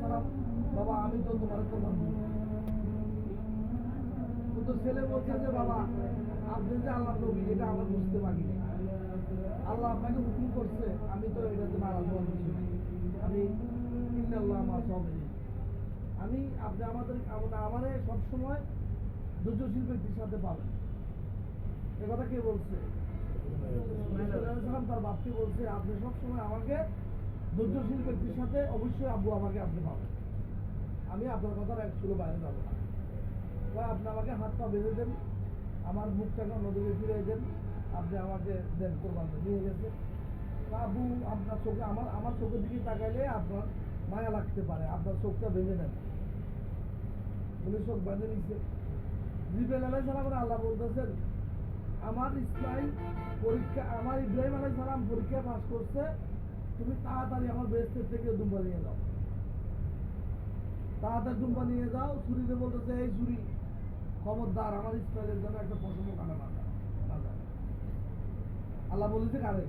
সালাম, বাবা আমি তো তোমার তো ছেলে বলছে যে বাবা আপনি যে আল্লাহ নবী এটা আমার বুঝতে পারিনি, আল্লাহ আপনাকে হুকুম করছে, আমি তো এটাতে নারাজ হওয়ার কিছু নেই, আমি ইন্নাল্লাহ মা সাবিরিন, আমি আপনি আমারে সবসময় ধৈর্যশীল ব্যক্তির সাথে পাবেন। এ কথা কে বলছে? তার বাপকে বলছে আপনি সবসময় আমাকে ধৈর্যশীল ব্যক্তির সাথে, অবশ্যই আব্বু আমাকে আপনি পাবেন, আমি আপনার কথার এক চুলো বাইরে যাবো না, বা আপনি আমাকে হাত পা বেঁধে দেন, আমার মুখটাকে অন্যদিকে ফিরে দেন, আপনি আমাকে দেন কোরবান নিয়ে গেছে। আবু আপনার চোখে আমার চোখের দিকে তাকাইলে আপনার মায়া লাগতে পারে, আপনার চোখটা বেঁধে নেন। উনি চোখ বেঁধে নিচ্ছে। জিব্রাইল আলাইহিস সালামের আল্লাহ বলতেছেন আমার ইসমাইল পরীক্ষা, আমার ইব্রাহিম আলাইহিস সালাম পরীক্ষা পাস করছে, তুমি তাড়াতাড়ি আমার বেহেশতের থেকে দুম্বা নিয়ে যাও, তাড়াতাড়ি দুম্বা নিয়ে যাও। ছুরিতে বলতেছে এই ছুরি খবরদার আমার ইসমাইলের জন্য একটা পশম কাটা না যায়। আল্লাহ বলেছে কারে?